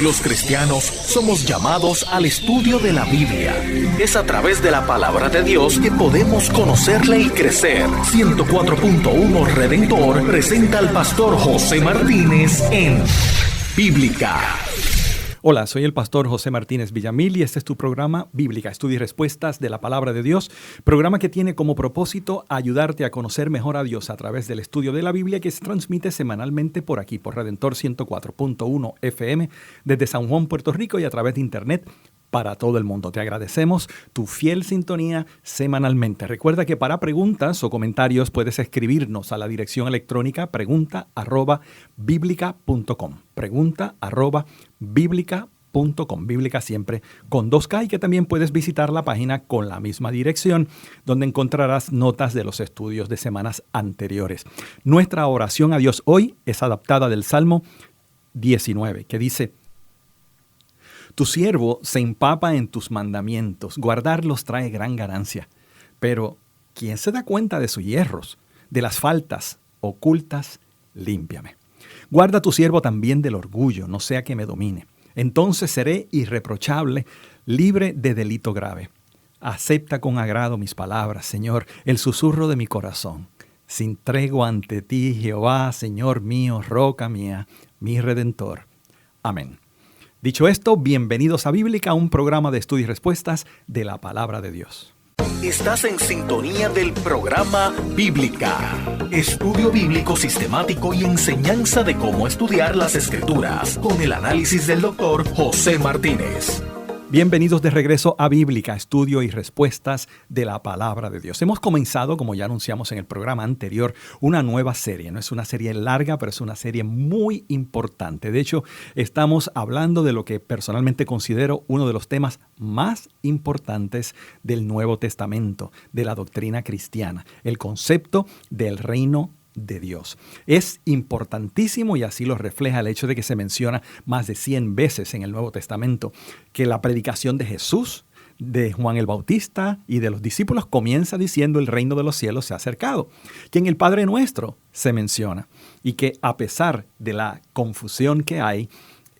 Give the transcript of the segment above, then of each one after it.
Los cristianos somos llamados al estudio de la Biblia. Es a través de la palabra de Dios que podemos conocerle y crecer. 104.1 Redentor presenta al pastor José Martínez en Bíblica. Hola, soy el pastor José Martínez Villamil y este es tu programa Bíblica, Estudio y Respuestas de la Palabra de Dios, programa que tiene como propósito ayudarte a conocer mejor a Dios a través del estudio de la Biblia que se transmite semanalmente por aquí, por Redentor 104.1 FM, desde San Juan, Puerto Rico y a través de internet para todo el mundo. Te agradecemos tu fiel sintonía semanalmente. Recuerda que para preguntas o comentarios puedes escribirnos a la dirección electrónica pregunta@biblica.com. Pregunta@biblica.com. Bíblica siempre con 2K, y que también puedes visitar la página con la misma dirección, donde encontrarás notas de los estudios de semanas anteriores. Nuestra oración a Dios hoy es adaptada del Salmo 19, que dice: Tu siervo se empapa en tus mandamientos, guardarlos trae gran ganancia. Pero, ¿quién se da cuenta de sus hierros? De las faltas ocultas, límpiame. Guarda a tu siervo también del orgullo, no sea que me domine. Entonces seré irreprochable, libre de delito grave. Acepta con agrado mis palabras, Señor, el susurro de mi corazón. Sin tregua ante ti, Jehová, Señor mío, roca mía, mi Redentor. Amén. Dicho esto, bienvenidos a Bíblica, un programa de estudio y respuestas de la Palabra de Dios. Estás en sintonía del programa Bíblica, estudio bíblico sistemático y enseñanza de cómo estudiar las Escrituras, con el análisis del doctor José Martínez. Bienvenidos de regreso a Bíblica, estudio y respuestas de la Palabra de Dios. Hemos comenzado, como ya anunciamos en el programa anterior, una nueva serie. No es una serie larga, pero es una serie muy importante. De hecho, estamos hablando de lo que personalmente considero uno de los temas más importantes del Nuevo Testamento, de la doctrina cristiana, el concepto del reino de Dios. Es importantísimo, y así lo refleja el hecho de que se menciona más de 100 veces en el Nuevo Testamento, que la predicación de Jesús, de Juan el Bautista y de los discípulos comienza diciendo: el reino de los cielos se ha acercado, que en el Padre Nuestro se menciona, y que a pesar de la confusión que hay,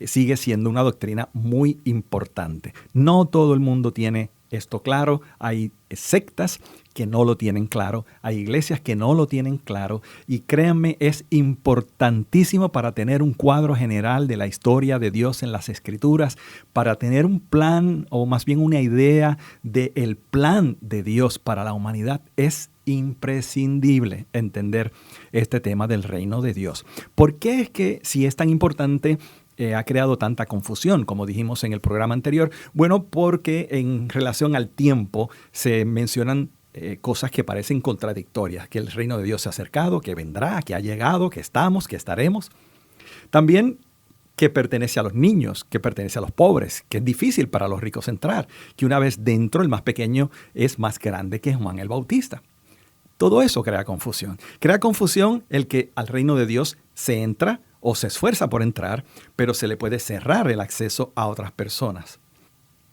sigue siendo una doctrina muy importante. No todo el mundo tiene esto claro. Hay sectas que no lo tienen claro, hay iglesias que no lo tienen claro, y créanme, es importantísimo para tener un cuadro general de la historia de Dios en las Escrituras, para tener un plan, o más bien una idea del plan de Dios para la humanidad. Es imprescindible entender este tema del reino de Dios. ¿Por qué es que, si es tan importante, ha creado tanta confusión, como dijimos en el programa anterior? Bueno, porque en relación al tiempo se mencionan cosas que parecen contradictorias, que el reino de Dios se ha acercado, que vendrá, que ha llegado, que estamos, que estaremos. También que pertenece a los niños, que pertenece a los pobres, que es difícil para los ricos entrar, que una vez dentro el más pequeño es más grande que Juan el Bautista. Todo eso crea confusión. Crea confusión el que al reino de Dios se entra o se esfuerza por entrar, pero se le puede cerrar el acceso a otras personas.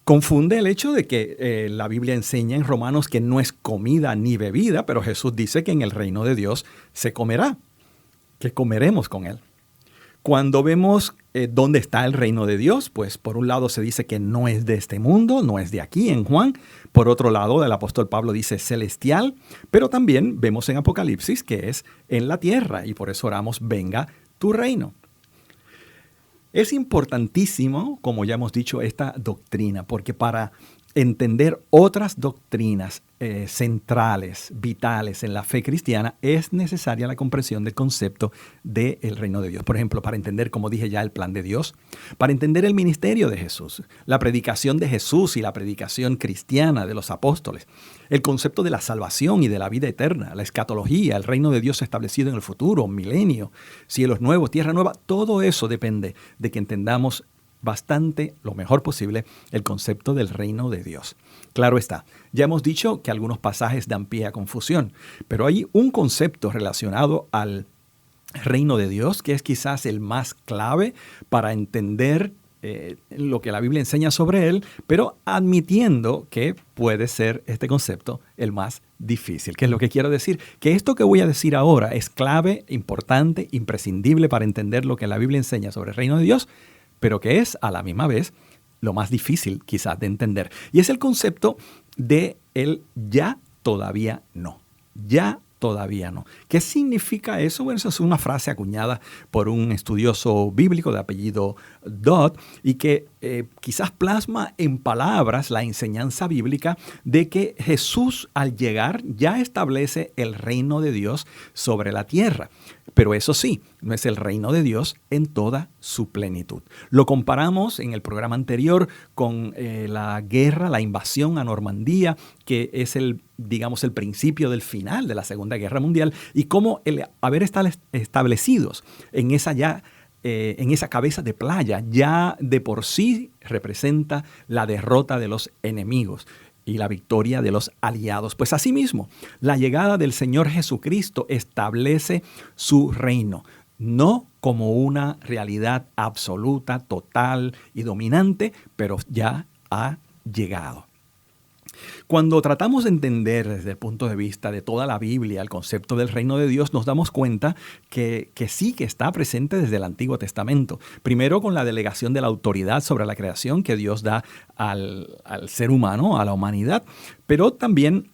Confunde el hecho de que la Biblia enseña en Romanos que no es comida ni bebida, pero Jesús dice que en el reino de Dios se comerá, que comeremos con Él. Cuando vemos dónde está el reino de Dios, pues por un lado se dice que no es de este mundo, no es de aquí en Juan. Por otro lado, el apóstol Pablo dice celestial, pero también vemos en Apocalipsis que es en la tierra, y por eso oramos: venga tu reino. Es importantísimo, como ya hemos dicho, esta doctrina, porque para entender otras doctrinas centrales, vitales en la fe cristiana, es necesaria la comprensión del concepto del reino de Dios. Por ejemplo, para entender, como dije ya, el plan de Dios, para entender el ministerio de Jesús, la predicación de Jesús y la predicación cristiana de los apóstoles, el concepto de la salvación y de la vida eterna, la escatología, el reino de Dios establecido en el futuro, milenio, cielos nuevos, tierra nueva. Todo eso depende de que entendamos bastante, lo mejor posible, el concepto del reino de Dios. Claro está, ya hemos dicho que algunos pasajes dan pie a confusión, pero hay un concepto relacionado al reino de Dios que es quizás el más clave para entender lo que la Biblia enseña sobre él, pero admitiendo que puede ser este concepto el más difícil. ¿Qué es lo que quiero decir? Que esto que voy a decir ahora es clave, importante, imprescindible para entender lo que la Biblia enseña sobre el reino de Dios, pero que es a la misma vez lo más difícil quizás de entender. Y es el concepto de el ya, todavía no. Ya, todavía no. ¿Qué significa eso? Bueno, eso es una frase acuñada por un estudioso bíblico de apellido Dodd y que quizás plasma en palabras la enseñanza bíblica de que Jesús al llegar ya establece el reino de Dios sobre la tierra. Pero eso sí, no es el reino de Dios en toda su plenitud. Lo comparamos en el programa anterior con la guerra, la invasión a Normandía, que es el principio del final de la Segunda Guerra Mundial, y cómo el haber establecidos en esa cabeza de playa ya de por sí representa la derrota de los enemigos y la victoria de los aliados. Pues asimismo, la llegada del Señor Jesucristo establece su reino, no como una realidad absoluta, total y dominante, pero ya ha llegado. Cuando tratamos de entender desde el punto de vista de toda la Biblia el concepto del reino de Dios, nos damos cuenta que sí que está presente desde el Antiguo Testamento. Primero con la delegación de la autoridad sobre la creación que Dios da al ser humano, a la humanidad, pero también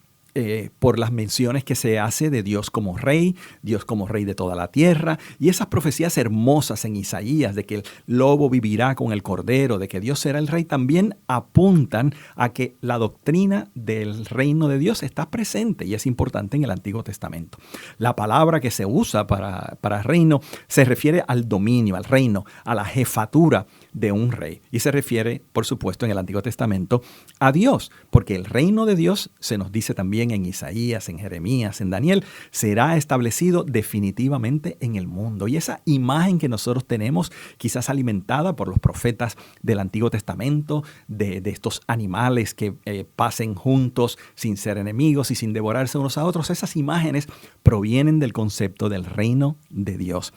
por las menciones que se hace de Dios como rey de toda la tierra, y esas profecías hermosas en Isaías de que el lobo vivirá con el cordero, de que Dios será el rey, también apuntan a que la doctrina del reino de Dios está presente y es importante en el Antiguo Testamento. La palabra que se usa para reino se refiere al dominio, al reino, a la jefatura de un rey, y se refiere, por supuesto, en el Antiguo Testamento a Dios, porque el reino de Dios, se nos dice también en Isaías, en Jeremías, en Daniel, será establecido definitivamente en el mundo. Y esa imagen que nosotros tenemos, quizás alimentada por los profetas del Antiguo Testamento, de estos animales que pasen juntos sin ser enemigos y sin devorarse unos a otros, esas imágenes provienen del concepto del reino de Dios,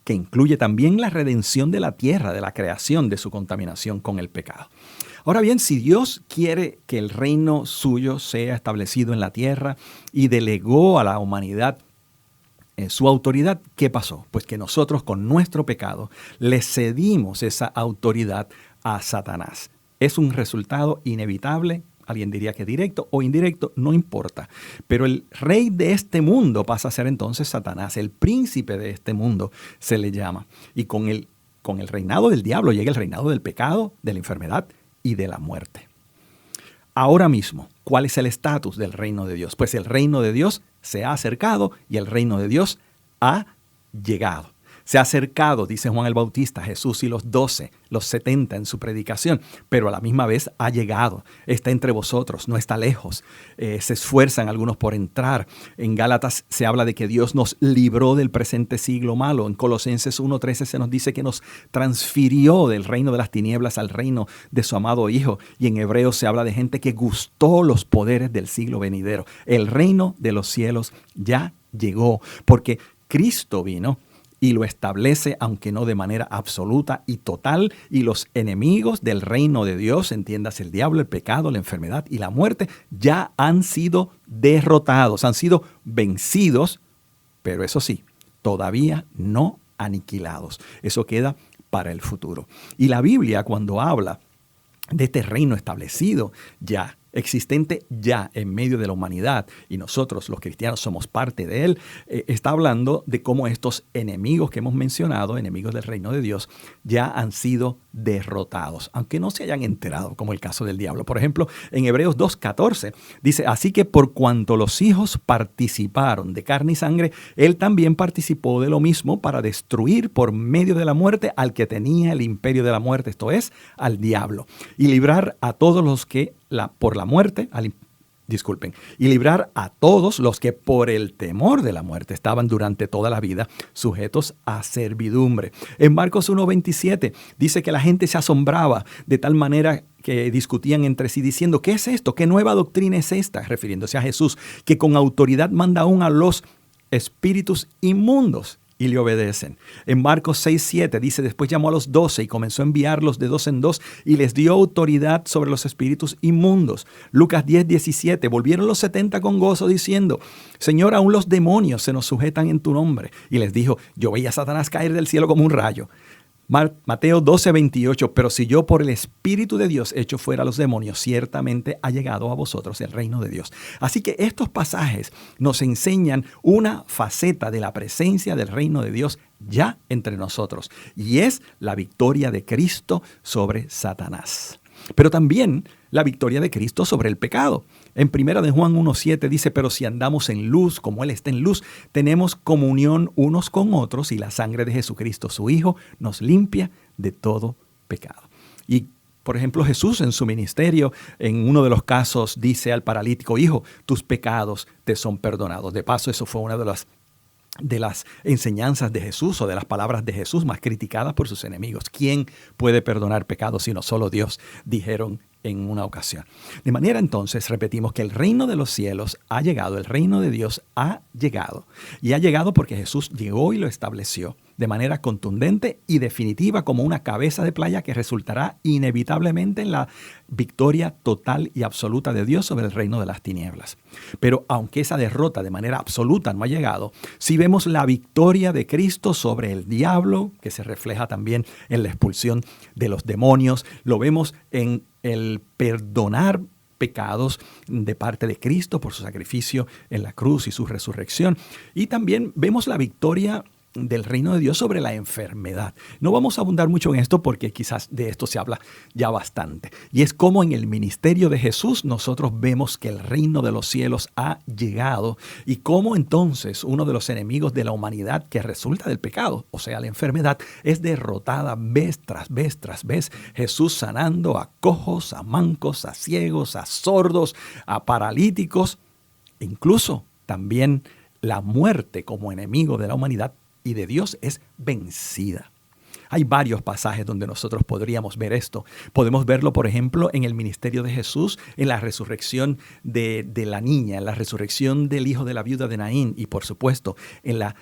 que incluye también la redención de la tierra, de la creación de su contaminación con el pecado. Ahora bien, si Dios quiere que el reino suyo sea establecido en la tierra y delegó a la humanidad su autoridad, ¿qué pasó? Pues que nosotros con nuestro pecado le cedimos esa autoridad a Satanás. Es un resultado inevitable. Alguien diría que directo o indirecto, no importa. Pero el rey de este mundo pasa a ser entonces Satanás. El príncipe de este mundo se le llama. Y con el reinado del diablo llega el reinado del pecado, de la enfermedad y de la muerte. Ahora mismo, ¿cuál es el estatus del reino de Dios? Pues el reino de Dios se ha acercado y el reino de Dios ha llegado. Se ha acercado, dice Juan el Bautista, Jesús y los 12, los 70 en su predicación, pero a la misma vez ha llegado, está entre vosotros, no está lejos. Se esfuerzan algunos por entrar. En Gálatas se habla de que Dios nos libró del presente siglo malo. En Colosenses 1:13 se nos dice que nos transfirió del reino de las tinieblas al reino de su amado Hijo. Y en Hebreos se habla de gente que gustó los poderes del siglo venidero. El reino de los cielos ya llegó, porque Cristo vino y lo establece, aunque no de manera absoluta y total, y los enemigos del reino de Dios, entiéndase el diablo, el pecado, la enfermedad y la muerte, ya han sido derrotados, han sido vencidos, pero eso sí, todavía no aniquilados. Eso queda para el futuro. Y la Biblia, cuando habla de este reino establecido ya, existente ya en medio de la humanidad, y nosotros los cristianos somos parte de él, está hablando de cómo estos enemigos que hemos mencionado, enemigos del reino de Dios, ya han sido derrotados, aunque no se hayan enterado, como el caso del diablo. Por ejemplo, en Hebreos 2:14 dice, así que por cuanto los hijos participaron de carne y sangre, él también participó de lo mismo para destruir por medio de la muerte al que tenía el imperio de la muerte, esto es, al diablo, y librar a todos los que y librar a todos los que por el temor de la muerte estaban durante toda la vida sujetos a servidumbre. En Marcos 1:27 dice que la gente se asombraba de tal manera que discutían entre sí diciendo, ¿qué es esto? ¿Qué nueva doctrina es esta? Refiriéndose a Jesús, que con autoridad manda aún a los espíritus inmundos y le obedecen. En Marcos 6:7 dice, después llamó a los 12 y comenzó a enviarlos de 2 en 2 y les dio autoridad sobre los espíritus inmundos. Lucas 10:17, volvieron los 70 con gozo diciendo, Señor, aún los demonios se nos sujetan en tu nombre. Y les dijo, yo veía a Satanás caer del cielo como un rayo. Mateo 12:28, pero si yo por el Espíritu de Dios echo fuera a los demonios, ciertamente ha llegado a vosotros el reino de Dios. Así que estos pasajes nos enseñan una faceta de la presencia del reino de Dios ya entre nosotros, y es la victoria de Cristo sobre Satanás. Pero también la victoria de Cristo sobre el pecado. En 1 de Juan 1:7 dice, pero si andamos en luz, como Él está en luz, tenemos comunión unos con otros y la sangre de Jesucristo, su Hijo, nos limpia de todo pecado. Y, por ejemplo, Jesús en su ministerio, en uno de los casos, dice al paralítico, hijo, tus pecados te son perdonados. De paso, eso fue una de las enseñanzas de Jesús o de las palabras de Jesús más criticadas por sus enemigos. ¿Quién puede perdonar pecados sino solo Dios?, dijeron en una ocasión. De manera entonces, repetimos que el reino de los cielos ha llegado, el reino de Dios ha llegado. Y ha llegado porque Jesús llegó y lo estableció de manera contundente y definitiva como una cabeza de playa que resultará inevitablemente en la victoria total y absoluta de Dios sobre el reino de las tinieblas. Pero aunque esa derrota de manera absoluta no ha llegado, sí vemos la victoria de Cristo sobre el diablo, que se refleja también en la expulsión de los demonios. Lo vemos en el perdonar pecados de parte de Cristo por su sacrificio en la cruz y su resurrección. Y también vemos la victoria del reino de Dios sobre la enfermedad. No vamos a abundar mucho en esto porque quizás de esto se habla ya bastante. Y es como en el ministerio de Jesús nosotros vemos que el reino de los cielos ha llegado y cómo entonces uno de los enemigos de la humanidad que resulta del pecado, o sea, la enfermedad, es derrotada vez tras vez tras vez. Jesús sanando a cojos, a mancos, a ciegos, a sordos, a paralíticos, incluso también la muerte como enemigo de la humanidad y de Dios es vencida. Hay varios pasajes donde nosotros podríamos ver esto. Podemos verlo, por ejemplo, en el ministerio de Jesús, en la resurrección de la niña, en la resurrección del hijo de la viuda de Naín y, por supuesto, en la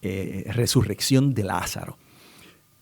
resurrección de Lázaro.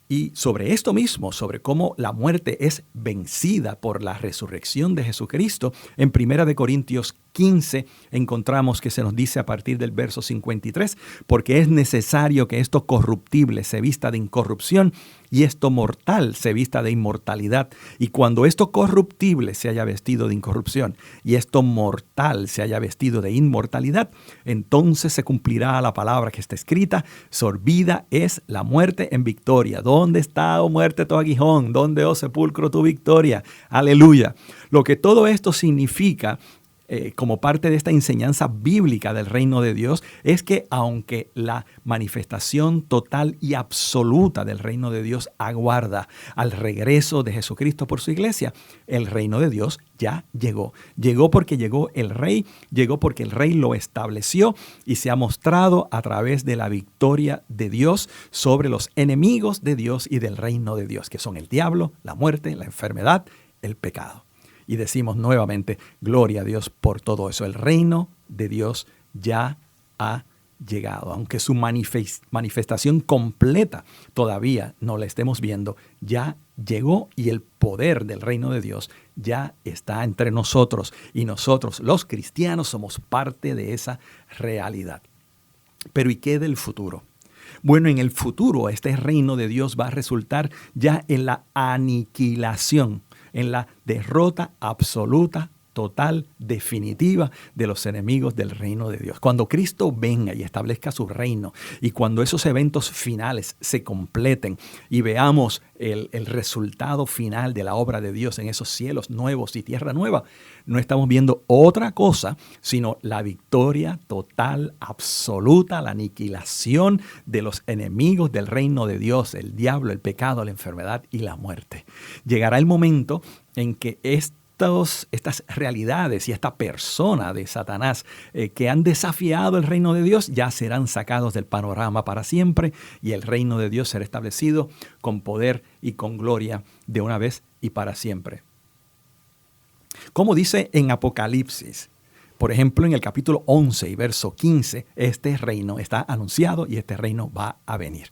Y sobre esto mismo, sobre cómo la muerte es vencida por la resurrección de Jesucristo, en 1 Corintios 15 encontramos que se nos dice a partir del verso 53, porque es necesario que esto corruptible se vista de incorrupción y esto mortal se vista de inmortalidad. Y cuando esto corruptible se haya vestido de incorrupción y esto mortal se haya vestido de inmortalidad, entonces se cumplirá la palabra que está escrita, sorbida es la muerte en victoria. ¿Dónde está, oh muerte, tu aguijón? ¿Dónde, oh sepulcro, tu victoria? Aleluya. Lo que todo esto significa como parte de esta enseñanza bíblica del reino de Dios es que aunque la manifestación total y absoluta del reino de Dios aguarda al regreso de Jesucristo por su iglesia, el reino de Dios ya llegó. Llegó porque llegó el Rey, llegó porque el Rey lo estableció y se ha mostrado a través de la victoria de Dios sobre los enemigos de Dios y del reino de Dios, que son el diablo, la muerte, la enfermedad, el pecado. Y decimos nuevamente, gloria a Dios por todo eso. El reino de Dios ya ha llegado. Aunque su manifestación completa todavía no la estemos viendo, ya llegó y el poder del reino de Dios ya está entre nosotros. Y nosotros, los cristianos, somos parte de esa realidad. Pero ¿y qué del futuro? Bueno, en el futuro este reino de Dios va a resultar ya en la aniquilación, en la derrota absoluta, total, definitiva de los enemigos del reino de Dios. Cuando Cristo venga y establezca su reino y cuando esos eventos finales se completen y veamos el resultado final de la obra de Dios en esos cielos nuevos y tierra nueva, no estamos viendo otra cosa sino la victoria total, absoluta, la aniquilación de los enemigos del reino de Dios, el diablo, el pecado, la enfermedad y la muerte. Llegará el momento en que estas realidades y esta persona de Satanás que han desafiado el reino de Dios ya serán sacados del panorama para siempre y el reino de Dios será establecido con poder y con gloria de una vez y para siempre. Como dice en Apocalipsis, por ejemplo, en el capítulo 11 y verso 15, este reino está anunciado y este reino va a venir.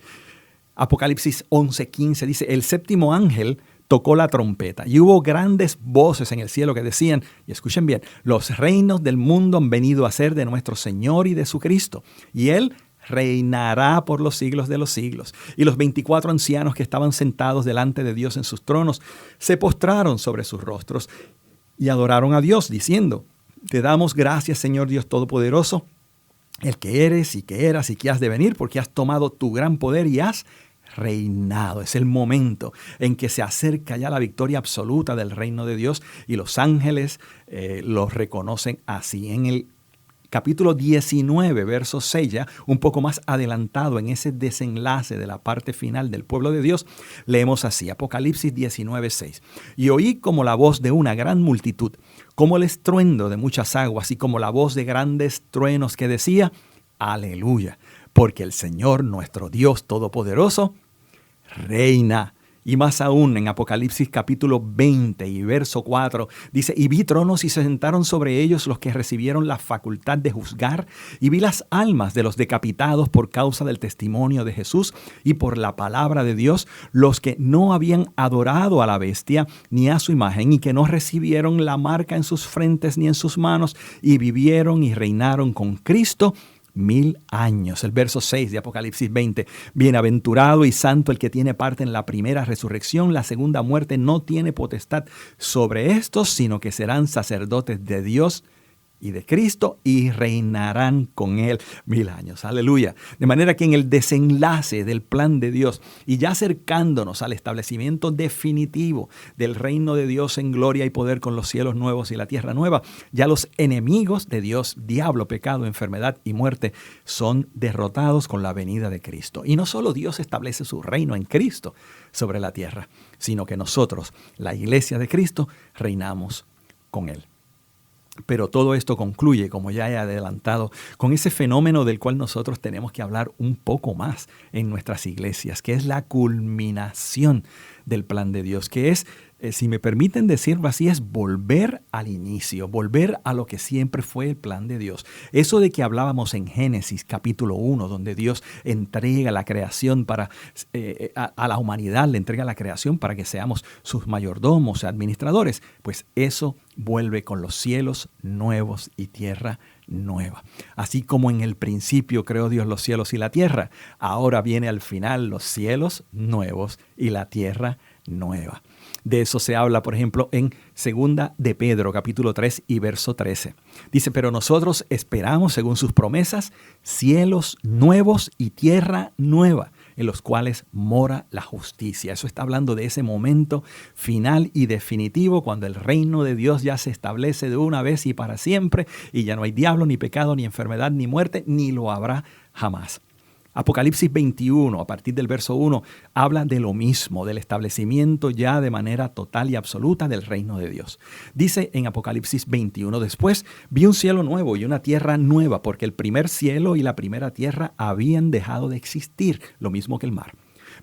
Apocalipsis 11:15 dice, el séptimo ángel tocó la trompeta y hubo grandes voces en el cielo que decían, y escuchen bien, los reinos del mundo han venido a ser de nuestro Señor y de su Cristo, y Él reinará por los siglos de los siglos. Y los 24 ancianos que estaban sentados delante de Dios en sus tronos se postraron sobre sus rostros y adoraron a Dios, diciendo: Te damos gracias, Señor Dios Todopoderoso, el que eres y que eras y que has de venir, porque has tomado tu gran poder y has reinado. Es el momento en que se acerca ya la victoria absoluta del reino de Dios y los ángeles los reconocen así. En el capítulo 19, verso 6, ya un poco más adelantado en ese desenlace de la parte final del pueblo de Dios, leemos así, Apocalipsis 19, 6. Y oí como la voz de una gran multitud, como el estruendo de muchas aguas y como la voz de grandes truenos que decía: Aleluya, porque el Señor nuestro Dios Todopoderoso reina. Y más aún en Apocalipsis capítulo 20 y verso 4 dice: Y vi tronos y se sentaron sobre ellos los que recibieron la facultad de juzgar, y vi las almas de los decapitados por causa del testimonio de Jesús y por la palabra de Dios, los que no habían adorado a la bestia ni a su imagen y que no recibieron la marca en sus frentes ni en sus manos, y vivieron y reinaron con Cristo 1000 años. El verso 6 de Apocalipsis 20. Bienaventurado y santo el que tiene parte en la primera resurrección. La segunda muerte no tiene potestad sobre estos, sino que serán sacerdotes de Dios y de Cristo y reinarán con Él 1000 años. Aleluya. De manera que en el desenlace del plan de Dios y ya acercándonos al establecimiento definitivo del reino de Dios en gloria y poder con los cielos nuevos y la tierra nueva, ya los enemigos de Dios, diablo, pecado, enfermedad y muerte, son derrotados con la venida de Cristo. Y no solo Dios establece su reino en Cristo sobre la tierra, sino que nosotros, la iglesia de Cristo, reinamos con Él. Pero todo esto concluye, como ya he adelantado, con ese fenómeno del cual nosotros tenemos que hablar un poco más en nuestras iglesias, que es la culminación del plan de Dios, que es, si me permiten decirlo así, es volver al inicio, volver a lo que siempre fue el plan de Dios. Eso de que hablábamos en Génesis capítulo 1, donde Dios entrega la creación a la humanidad, le entrega la creación para que seamos sus mayordomos, administradores, pues eso vuelve con los cielos nuevos y tierra nueva. Así como en el principio creó Dios los cielos y la tierra, ahora viene al final los cielos nuevos y la tierra nueva. De eso se habla, por ejemplo, en 2 de Pedro, capítulo 3 y verso 13. Dice: pero nosotros esperamos, según sus promesas, cielos nuevos y tierra nueva, en los cuales mora la justicia. Eso está hablando de ese momento final y definitivo, cuando el reino de Dios ya se establece de una vez y para siempre, y ya no hay diablo, ni pecado, ni enfermedad, ni muerte, ni lo habrá jamás. Apocalipsis 21, a partir del verso 1, habla de lo mismo, del establecimiento ya de manera total y absoluta del reino de Dios. Dice en Apocalipsis 21, después vi un cielo nuevo y una tierra nueva, porque el primer cielo y la primera tierra habían dejado de existir, lo mismo que el mar.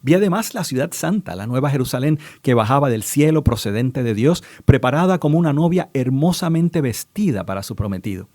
Vi además la ciudad santa, la nueva Jerusalén, que bajaba del cielo procedente de Dios, preparada como una novia hermosamente vestida para su prometido.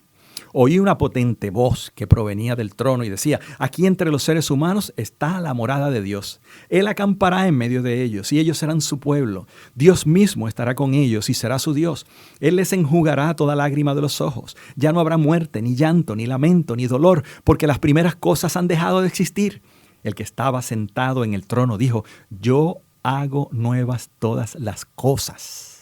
Oí una potente voz que provenía del trono y decía: aquí entre los seres humanos está la morada de Dios. Él acampará en medio de ellos y ellos serán su pueblo. Dios mismo estará con ellos y será su Dios. Él les enjugará toda lágrima de los ojos. Ya no habrá muerte, ni llanto, ni lamento, ni dolor, porque las primeras cosas han dejado de existir. El que estaba sentado en el trono dijo: yo hago nuevas todas las cosas.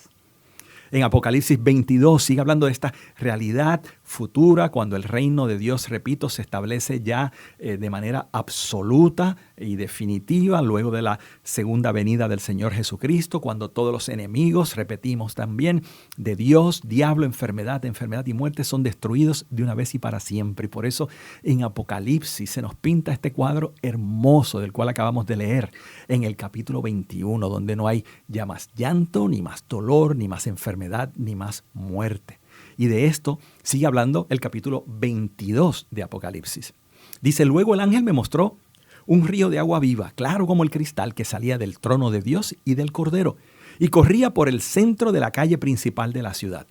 En Apocalipsis 22 sigue hablando de esta realidad futura, cuando el reino de Dios, repito, se establece ya de manera absoluta y definitiva, luego de la segunda venida del Señor Jesucristo, cuando todos los enemigos, repetimos también, de Dios, diablo, enfermedad y muerte son destruidos de una vez y para siempre. Y por eso en Apocalipsis se nos pinta este cuadro hermoso del cual acabamos de leer en el capítulo 21, donde no hay ya más llanto, ni más dolor, ni más enfermedad, ni más muerte. Y de esto sigue hablando el capítulo 22 de Apocalipsis. Dice: luego el ángel me mostró un río de agua viva, claro como el cristal, que salía del trono de Dios y del Cordero, y corría por el centro de la calle principal de la ciudad.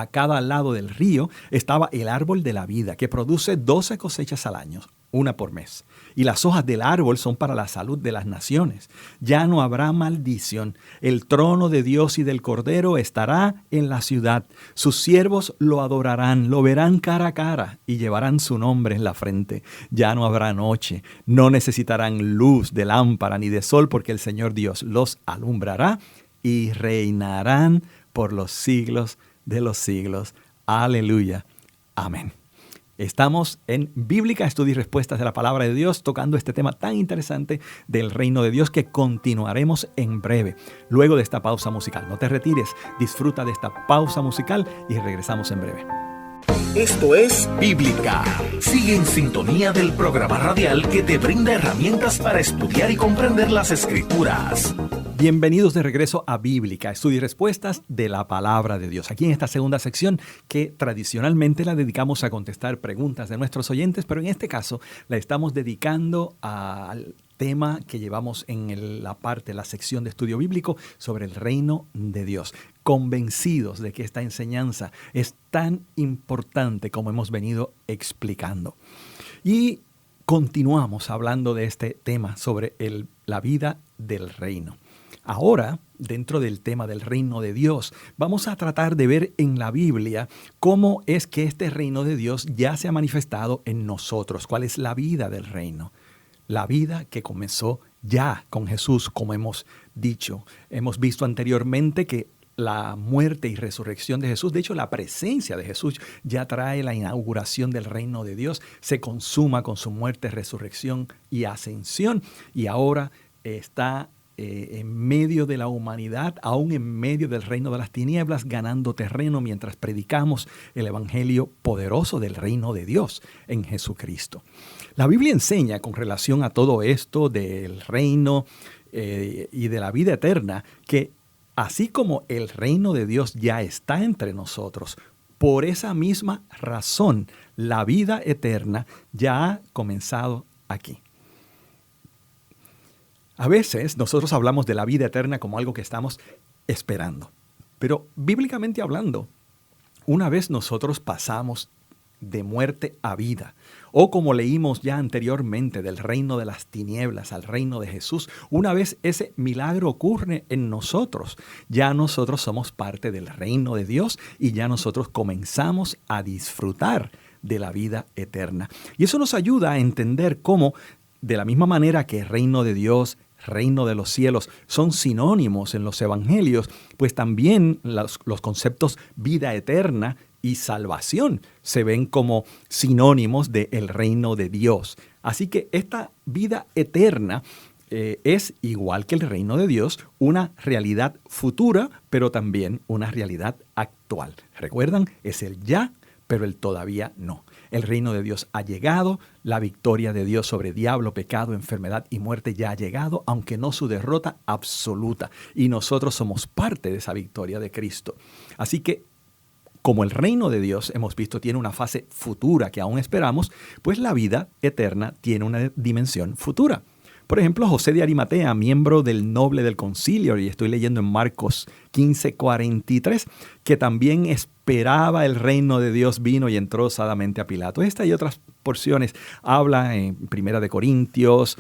a cada lado del río estaba el árbol de la vida, que produce 12 cosechas al año, una por mes. Y las hojas del árbol son para la salud de las naciones. Ya no habrá maldición. El trono de Dios y del Cordero estará en la ciudad. Sus siervos lo adorarán, lo verán cara a cara y llevarán su nombre en la frente. Ya no habrá noche. No necesitarán luz de lámpara ni de sol, porque el Señor Dios los alumbrará y reinarán por los siglos de los siglos. Aleluya. Amén. Estamos en Bíblica, Estudio y Respuestas de la Palabra de Dios, tocando este tema tan interesante del reino de Dios que continuaremos en breve, luego de esta pausa musical. No te retires, disfruta de esta pausa musical y regresamos en breve. Esto es Bíblica. Sigue en sintonía del programa radial que te brinda herramientas para estudiar y comprender las Escrituras. Bienvenidos de regreso a Bíblica, Estudio y Respuestas de la Palabra de Dios. Aquí en esta segunda sección que tradicionalmente la dedicamos a contestar preguntas de nuestros oyentes, pero en este caso la estamos dedicando al tema que llevamos en la sección de estudio bíblico sobre el reino de Dios. Convencidos de que esta enseñanza es tan importante como hemos venido explicando. Y continuamos hablando de este tema sobre la vida del reino. Ahora, dentro del tema del reino de Dios, vamos a tratar de ver en la Biblia cómo es que este reino de Dios ya se ha manifestado en nosotros. ¿Cuál es la vida del reino? La vida que comenzó ya con Jesús, como hemos dicho. Hemos visto anteriormente que la muerte y resurrección de Jesús, de hecho la presencia de Jesús ya trae la inauguración del reino de Dios, se consuma con su muerte, resurrección y ascensión, y ahora está en medio de la humanidad, aún en medio del reino de las tinieblas, ganando terreno mientras predicamos el evangelio poderoso del reino de Dios en Jesucristo. La Biblia enseña con relación a todo esto del reino y de la vida eterna que así como el reino de Dios ya está entre nosotros, por esa misma razón la vida eterna ya ha comenzado aquí. A veces nosotros hablamos de la vida eterna como algo que estamos esperando, pero bíblicamente hablando, una vez nosotros pasamos de muerte a vida, o como leímos ya anteriormente del reino de las tinieblas al reino de Jesús, una vez ese milagro ocurre en nosotros, ya nosotros somos parte del reino de Dios y ya nosotros comenzamos a disfrutar de la vida eterna. Y eso nos ayuda a entender cómo, de la misma manera que el reino de Dios, reino de los cielos son sinónimos en los evangelios, pues también los conceptos vida eterna y salvación se ven como sinónimos del reino de Dios. Así que esta vida eterna es, igual que el reino de Dios, una realidad futura, pero también una realidad actual. ¿Recuerdan? Es el ya, pero el todavía no. El reino de Dios ha llegado, la victoria de Dios sobre diablo, pecado, enfermedad y muerte ya ha llegado, aunque no su derrota absoluta. Y nosotros somos parte de esa victoria de Cristo. Así que, como el reino de Dios, hemos visto, tiene una fase futura que aún esperamos, pues la vida eterna tiene una dimensión futura. Por ejemplo, José de Arimatea, miembro del noble del concilio, y estoy leyendo en Marcos 15:43, que también esperaba el reino de Dios, vino y entró osadamente a Pilato. Esta y otras porciones habla en Primera de Corintios,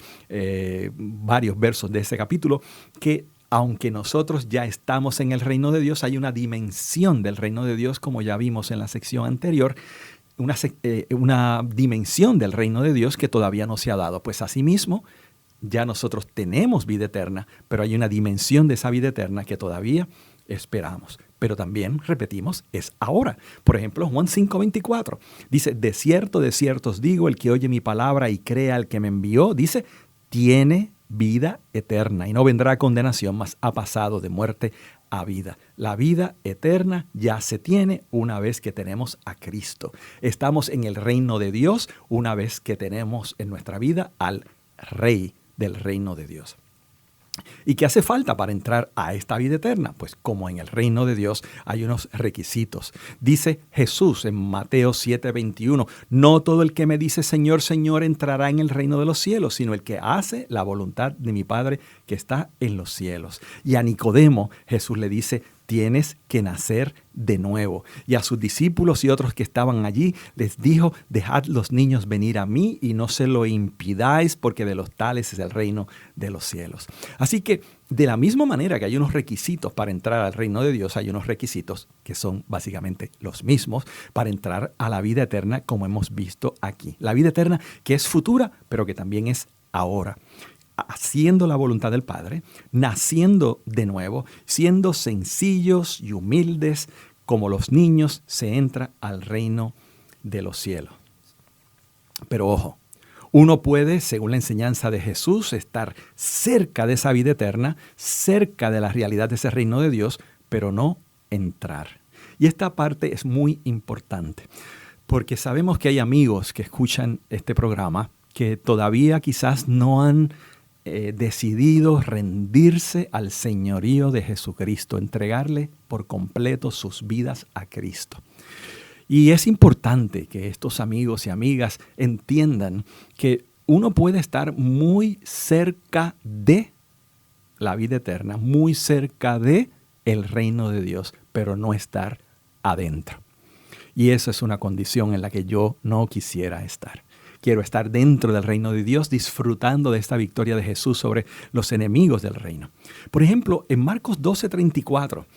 varios versos de ese capítulo, que aunque nosotros ya estamos en el reino de Dios, hay una dimensión del reino de Dios, como ya vimos en la sección anterior, una dimensión del reino de Dios que todavía no se ha dado. Pues asimismo, ya nosotros tenemos vida eterna, pero hay una dimensión de esa vida eterna que todavía esperamos. Pero también, repetimos, es ahora. Por ejemplo, Juan 5:24 dice, de cierto os digo, el que oye mi palabra y crea al que me envió, dice, tiene vida eterna y no vendrá a condenación, mas ha pasado de muerte a vida. La vida eterna ya se tiene una vez que tenemos a Cristo. Estamos en el reino de Dios una vez que tenemos en nuestra vida al Rey del reino de Dios. ¿Y qué hace falta para entrar a esta vida eterna? Pues como en el reino de Dios hay unos requisitos. Dice Jesús en Mateo 7:21, no todo el que me dice Señor, Señor entrará en el reino de los cielos, sino el que hace la voluntad de mi Padre que está en los cielos. Y a Nicodemo Jesús le dice, tienes que nacer de nuevo. Y a sus discípulos y otros que estaban allí les dijo, dejad los niños venir a mí y no se lo impidáis, porque de los tales es el reino de los cielos. Así que de la misma manera que hay unos requisitos para entrar al reino de Dios, hay unos requisitos que son básicamente los mismos para entrar a la vida eterna, como hemos visto aquí. La vida eterna que es futura, pero que también es ahora. Haciendo la voluntad del Padre, naciendo de nuevo, siendo sencillos y humildes como los niños, se entra al reino de los cielos. Pero ojo, uno puede, según la enseñanza de Jesús, estar cerca de esa vida eterna, cerca de la realidad de ese reino de Dios, pero no entrar. Y esta parte es muy importante, porque sabemos que hay amigos que escuchan este programa que todavía quizás no han decidido rendirse al señorío de Jesucristo, entregarle por completo sus vidas a Cristo. Y es importante que estos amigos y amigas entiendan que uno puede estar muy cerca de la vida eterna, muy cerca de el reino de Dios, pero no estar adentro. Y esa es una condición en la que yo no quisiera estar. Quiero estar dentro del reino de Dios, disfrutando de esta victoria de Jesús sobre los enemigos del reino. Por ejemplo, en Marcos 12:34,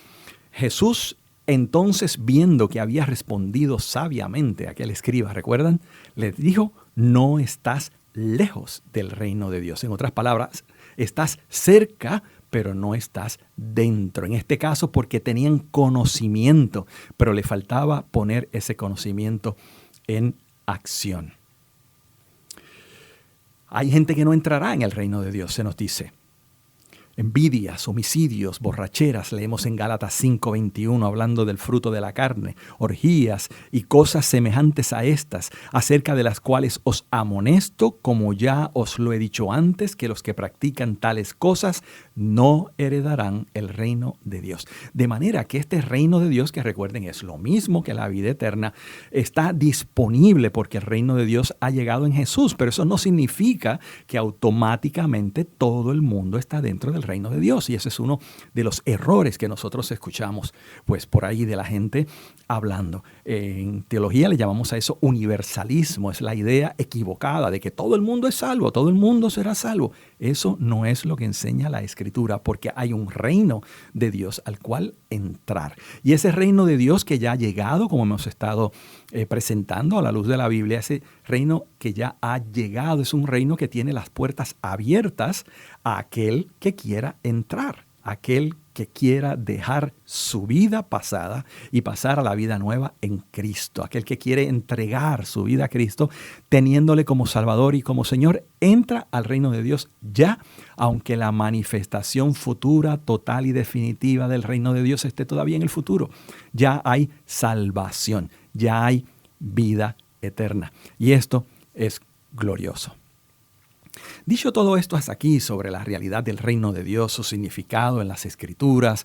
Jesús, entonces, viendo que había respondido sabiamente a aquel escriba, ¿recuerdan? Le dijo, no estás lejos del reino de Dios. En otras palabras, estás cerca, pero no estás dentro. En este caso, porque tenían conocimiento, pero le faltaba poner ese conocimiento en acción. Hay gente que no entrará en el reino de Dios, se nos dice. Envidias, homicidios, borracheras, leemos en Gálatas 5:21, hablando del fruto de la carne, orgías y cosas semejantes a estas, acerca de las cuales os amonesto, como ya os lo he dicho antes, que los que practican tales cosas no heredarán el reino de Dios. De manera que este reino de Dios, que recuerden es lo mismo que la vida eterna, está disponible porque el reino de Dios ha llegado en Jesús, pero eso no significa que automáticamente todo el mundo está dentro del reino de Dios. Y ese es uno de los errores que nosotros escuchamos pues por ahí de la gente hablando. En teología le llamamos a eso universalismo. Es la idea equivocada de que todo el mundo es salvo, todo el mundo será salvo. Eso no es lo que enseña la Escritura, porque hay un reino de Dios al cual entrar. Y ese reino de Dios que ya ha llegado, como hemos estado presentando a la luz de la Biblia, ese reino que ya ha llegado es un reino que tiene las puertas abiertas a aquel que quiera entrar, aquel que quiera dejar su vida pasada y pasar a la vida nueva en Cristo. Aquel que quiere entregar su vida a Cristo, teniéndole como Salvador y como Señor, entra al reino de Dios ya, aunque la manifestación futura, total y definitiva del reino de Dios esté todavía en el futuro. Ya hay salvación, ya hay vida eterna. Y esto es glorioso. Dicho todo esto hasta aquí sobre la realidad del reino de Dios, su significado en las Escrituras,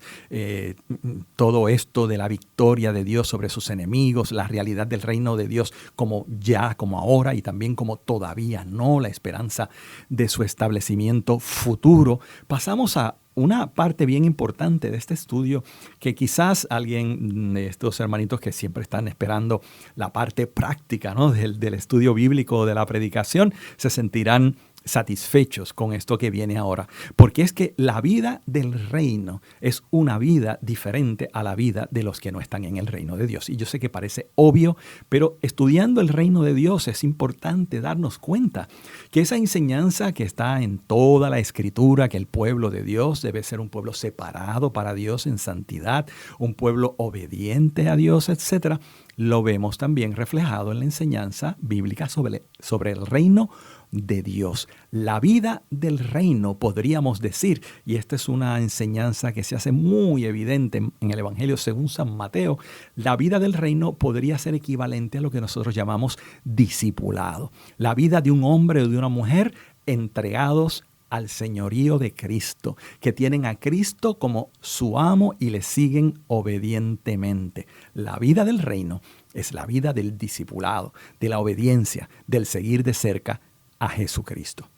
todo esto de la victoria de Dios sobre sus enemigos, la realidad del reino de Dios como ya, como ahora y también como todavía no, la esperanza de su establecimiento futuro, pasamos a una parte bien importante de este estudio que quizás alguien de estos hermanitos que siempre están esperando la parte práctica, ¿no? del estudio bíblico, de la predicación, se sentirán satisfechos con esto que viene ahora, porque es que la vida del reino es una vida diferente a la vida de los que no están en el reino de Dios. Y yo sé que parece obvio, pero estudiando el reino de Dios es importante darnos cuenta que esa enseñanza que está en toda la Escritura, que el pueblo de Dios debe ser un pueblo separado para Dios en santidad, un pueblo obediente a Dios, etc., lo vemos también reflejado en la enseñanza bíblica sobre el reino de Dios. La vida del reino, podríamos decir, y esta es una enseñanza que se hace muy evidente en el Evangelio según San Mateo, la vida del reino podría ser equivalente a lo que nosotros llamamos discipulado. La vida de un hombre o de una mujer entregados al señorío de Cristo, que tienen a Cristo como su amo y le siguen obedientemente. La vida del reino es la vida del discipulado, de la obediencia, del seguir de cerca a Jesucristo.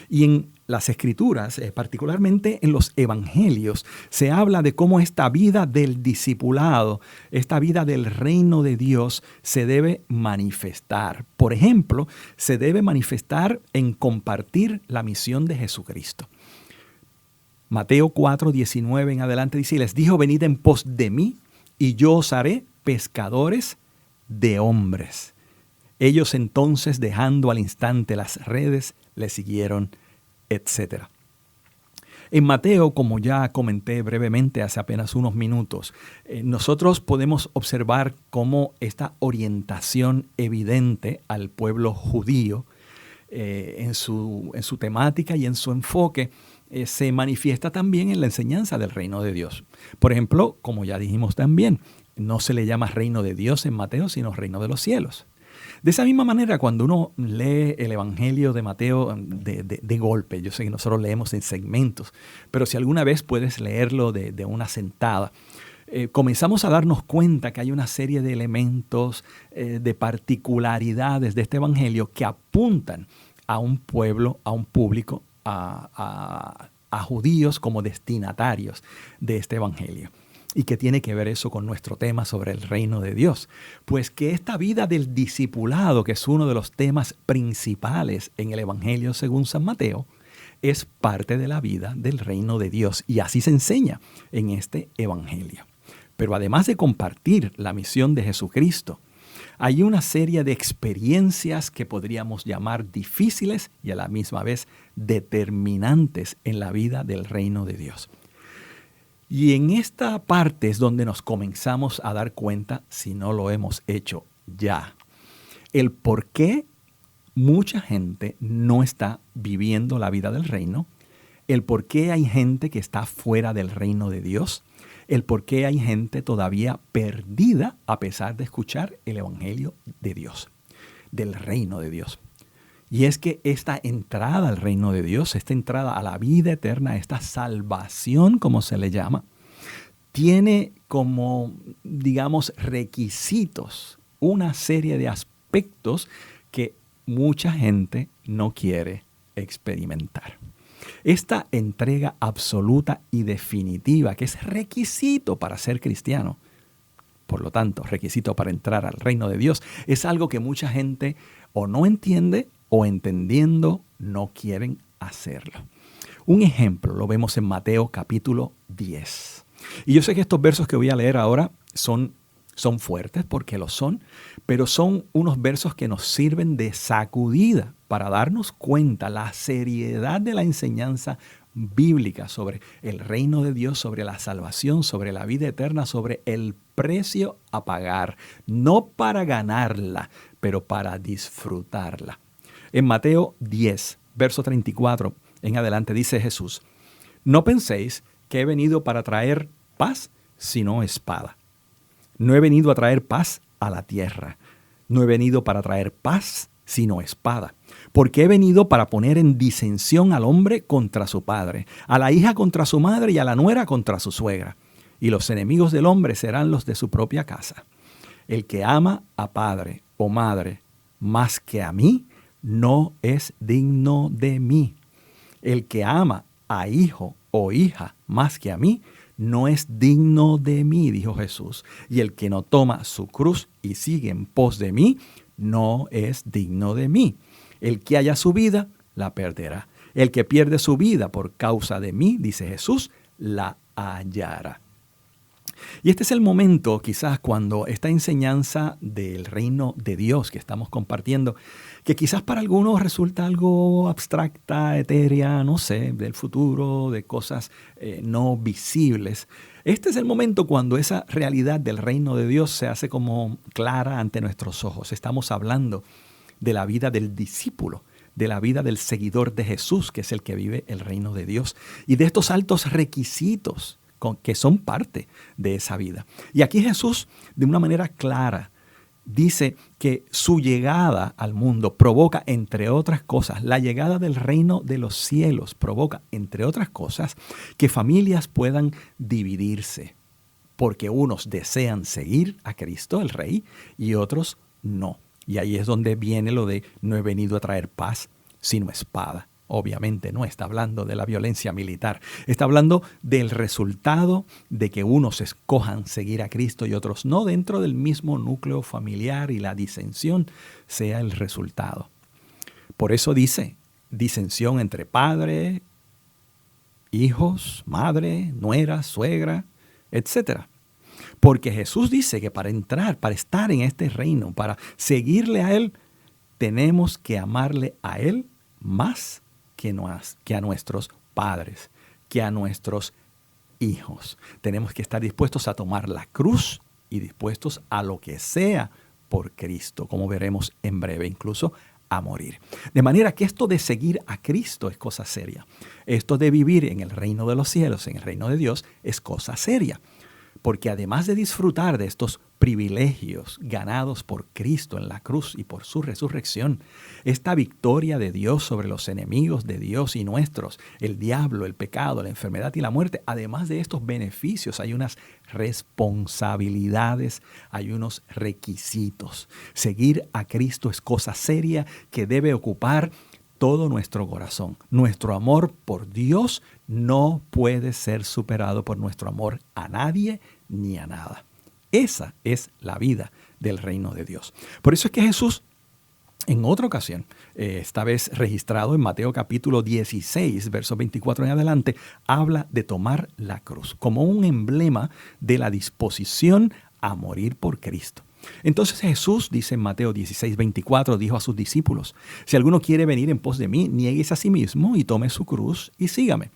Y en las Escrituras, particularmente en los Evangelios, se habla de cómo esta vida del discipulado, esta vida del reino de Dios se debe manifestar. Por ejemplo, se debe manifestar en compartir la misión de Jesucristo. Mateo 4:19 en adelante dice, y les dijo, venid en pos de mí, y yo os haré pescadores de hombres. Ellos entonces, dejando al instante las redes, le siguieron, etc. En Mateo, como ya comenté brevemente hace apenas unos minutos, nosotros podemos observar cómo esta orientación evidente al pueblo judío en su temática y en su enfoque se manifiesta también en la enseñanza del reino de Dios. Por ejemplo, como ya dijimos también, no se le llama reino de Dios en Mateo, sino reino de los cielos. De esa misma manera, cuando uno lee el Evangelio de Mateo de golpe, yo sé que nosotros leemos en segmentos, pero si alguna vez puedes leerlo de una sentada, comenzamos a darnos cuenta que hay una serie de elementos, de particularidades de este Evangelio que apuntan a un pueblo, a un público, a judíos como destinatarios de este Evangelio. ¿Y qué tiene que ver eso con nuestro tema sobre el reino de Dios? Pues que esta vida del discipulado, que es uno de los temas principales en el Evangelio según San Mateo, es parte de la vida del reino de Dios. Y así se enseña en este Evangelio. Pero además de compartir la misión de Jesucristo, hay una serie de experiencias que podríamos llamar difíciles y a la misma vez determinantes en la vida del reino de Dios. Y en esta parte es donde nos comenzamos a dar cuenta, si no lo hemos hecho ya, el por qué mucha gente no está viviendo la vida del reino, el por qué hay gente que está fuera del reino de Dios, el por qué hay gente todavía perdida a pesar de escuchar el Evangelio de Dios, del reino de Dios. Y es que esta entrada al reino de Dios, esta entrada a la vida eterna, esta salvación, como se le llama, tiene como, digamos, requisitos una serie de aspectos que mucha gente no quiere experimentar. Esta entrega absoluta y definitiva, que es requisito para ser cristiano, por lo tanto, requisito para entrar al reino de Dios, es algo que mucha gente o no entiende o entendiendo no quieren hacerlo. Un ejemplo lo vemos en Mateo capítulo 10. Y yo sé que estos versos que voy a leer ahora son fuertes porque lo son, pero son unos versos que nos sirven de sacudida para darnos cuenta la seriedad de la enseñanza bíblica sobre el reino de Dios, sobre la salvación, sobre la vida eterna, sobre el precio a pagar, no para ganarla, pero para disfrutarla. En Mateo 10, verso 34 en adelante dice Jesús, no penséis que he venido para traer paz, sino espada. No he venido a traer paz a la tierra. No he venido para traer paz, sino espada. Porque he venido para poner en disensión al hombre contra su padre, a la hija contra su madre y a la nuera contra su suegra. Y los enemigos del hombre serán los de su propia casa. El que ama a padre o madre más que a mí, no es digno de mí. El que ama a hijo o hija más que a mí, no es digno de mí, dijo Jesús. Y el que no toma su cruz y sigue en pos de mí, no es digno de mí. El que haya su vida, la perderá. El que pierde su vida por causa de mí, dice Jesús, la hallará. Y este es el momento, quizás, cuando esta enseñanza del reino de Dios que estamos compartiendo, que quizás para algunos resulta algo abstracta, etérea, no sé, del futuro, de cosas no visibles. Este es el momento cuando esa realidad del reino de Dios se hace como clara ante nuestros ojos. Estamos hablando de la vida del discípulo, de la vida del seguidor de Jesús, que es el que vive el reino de Dios, y de estos altos requisitos que son parte de esa vida. Y aquí Jesús, de una manera clara, dice que su llegada al mundo provoca, entre otras cosas, la llegada del reino de los cielos provoca, entre otras cosas, que familias puedan dividirse, porque unos desean seguir a Cristo, el Rey, y otros no. Y ahí es donde viene lo de no he venido a traer paz, sino espada. obviamente no está hablando de la violencia militar. Está hablando del resultado de que unos escojan seguir a Cristo y otros no dentro del mismo núcleo familiar y la disensión sea el resultado. Por eso dice, disensión entre padre, hijos, madre, nuera, suegra, etc. Porque Jesús dice que para entrar, para estar en este reino, para seguirle a Él, tenemos que amarle a Él más que a nuestros padres, que a nuestros hijos. Tenemos que estar dispuestos a tomar la cruz y dispuestos a lo que sea por Cristo, como veremos en breve, incluso a morir. De manera que esto de seguir a Cristo es cosa seria. Esto de vivir en el reino de los cielos, en el reino de Dios, es cosa seria. Porque además de disfrutar de estos privilegios ganados por Cristo en la cruz y por su resurrección, esta victoria de Dios sobre los enemigos de Dios y nuestros, el diablo, el pecado, la enfermedad y la muerte, además de estos beneficios, hay unas responsabilidades, hay unos requisitos. Seguir a Cristo es cosa seria que debe ocupar todo nuestro corazón. Nuestro amor por Dios no puede ser superado por nuestro amor a nadie ni a nada. Esa es la vida del reino de Dios. Por eso es que Jesús, en otra ocasión, esta vez registrado en Mateo capítulo 16, versos 24 en adelante, habla de tomar la cruz como un emblema de la disposición a morir por Cristo. Entonces Jesús, dice en Mateo 16, 24, dijo a sus discípulos, si alguno quiere venir en pos de mí, niéguese a sí mismo y tome su cruz y sígame.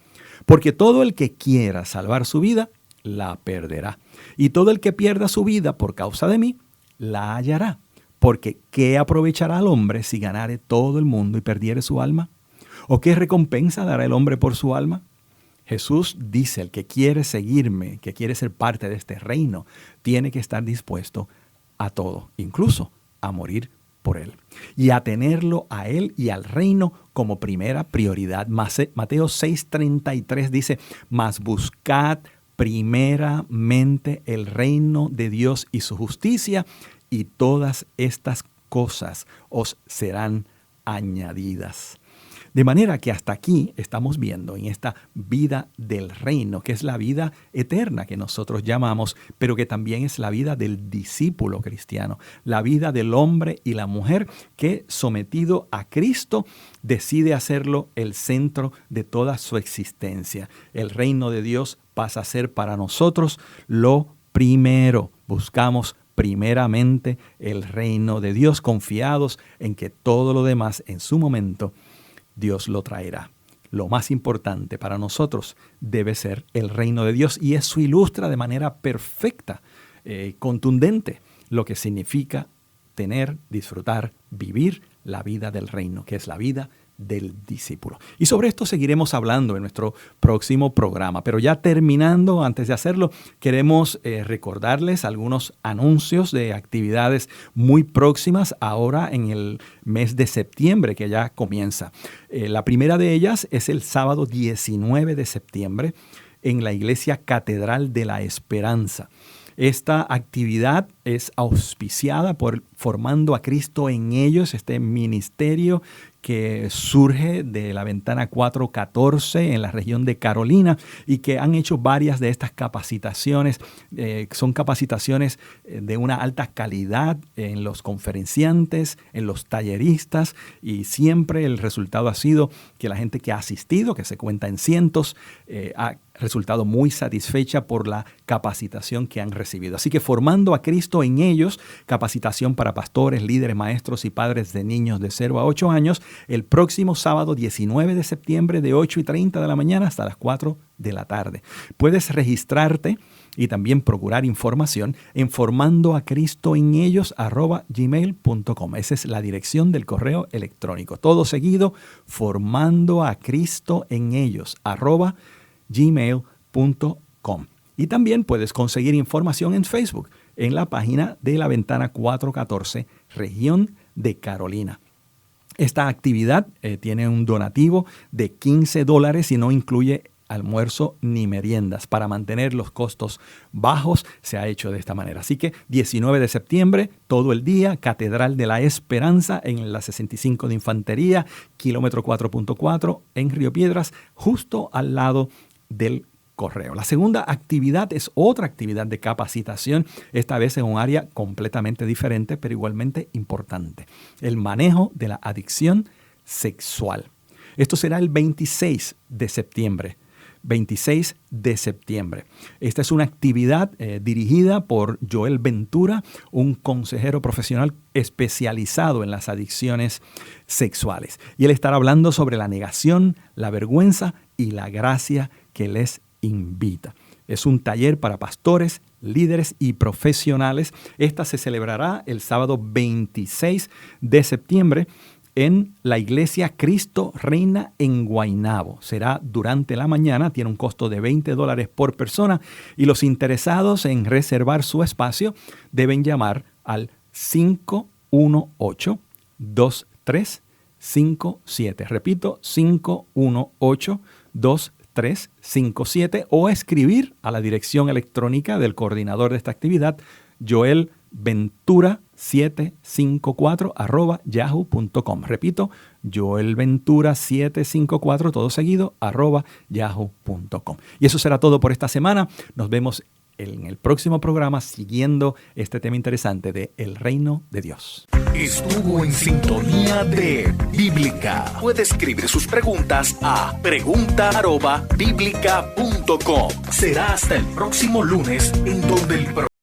Porque todo el que quiera salvar su vida, la perderá. Y todo el que pierda su vida por causa de mí, la hallará. Porque ¿qué aprovechará al hombre si ganare todo el mundo y perdiere su alma? ¿O qué recompensa dará el hombre por su alma? Jesús dice, el que quiere seguirme, que quiere ser parte de este reino, tiene que estar dispuesto a todo, incluso a morir por Él. Y a tenerlo a Él y al reino como primera prioridad. Mateo 6:33 dice, mas buscad primeramente el reino de Dios y su justicia, y todas estas cosas os serán añadidas. De manera que hasta aquí estamos viendo en esta vida del reino, que es la vida eterna que nosotros llamamos, pero que también es la vida del discípulo cristiano, la vida del hombre y la mujer que, sometido a Cristo, decide hacerlo el centro de toda su existencia. El reino de Dios pasa a ser para nosotros lo primero. Buscamos primeramente el reino de Dios, confiados en que todo lo demás en su momento Dios lo traerá. Lo más importante para nosotros debe ser el reino de Dios, y eso ilustra de manera perfecta, contundente, lo que significa tener, disfrutar, vivir la vida del reino, que es la vida del discípulo. Y sobre esto seguiremos hablando en nuestro próximo programa. Pero ya terminando, antes de hacerlo, queremos recordarles algunos anuncios de actividades muy próximas ahora en el mes de septiembre, que ya comienza. La primera de ellas es el sábado 19 de septiembre en la Iglesia Catedral de la Esperanza. Esta actividad es auspiciada por Formando a Cristo en Ellos, este ministerio que surge de la Ventana 414 en la región de Carolina, y que han hecho varias de estas capacitaciones. Son capacitaciones de una alta calidad en los conferenciantes, en los talleristas, y siempre el resultado ha sido que la gente que ha asistido, que se cuenta en cientos, ha resultado muy satisfecha por la capacitación que han recibido. Así que Formando a Cristo en Ellos, capacitación para pastores, líderes, maestros y padres de niños de 0 a 8 años, el próximo sábado 19 de septiembre de 8:30 de la mañana hasta las 4 de la tarde. Puedes registrarte y también procurar información en formandoacristoenellos@gmail.com. Esa es la dirección del correo electrónico. Todo seguido, formandoacristoenellos@gmail.com. Y también puedes conseguir información en Facebook, en la página de la Ventana 414, región de Carolina. Esta actividad tiene un donativo de $15 y no incluye almuerzo ni meriendas. Para mantener los costos bajos se ha hecho de esta manera. Así que 19 de septiembre, todo el día, Catedral de la Esperanza en la 65 de Infantería, kilómetro 4.4 en Río Piedras, justo al lado del correo. La segunda actividad es otra actividad de capacitación, esta vez en un área completamente diferente, pero igualmente importante. El manejo de la adicción sexual. Esto será el 26 de septiembre. 26 de septiembre. Esta es una actividad dirigida por Joel Ventura, un consejero profesional especializado en las adicciones sexuales. Y él estará hablando sobre la negación, la vergüenza y la gracia que les invita. Es un taller para pastores, líderes y profesionales. Esta se celebrará el sábado 26 de septiembre en la iglesia Cristo Reina en Guaynabo. Será durante la mañana, tiene un costo de $20 por persona y los interesados en reservar su espacio deben llamar al 518-2357. Repito, 518-2357 o escribir a la dirección electrónica del coordinador de esta actividad, Joel Ventura 754@yahoo.com. Repito, Joelventura 754, todo seguido, @yahoo.com. Y eso será todo por esta semana. Nos vemos en el próximo programa siguiendo este tema interesante de el reino de Dios. Estuvo en sintonía de Bíblica. Puede escribir sus preguntas a pregunta@biblica.com. Será hasta el próximo lunes en donde el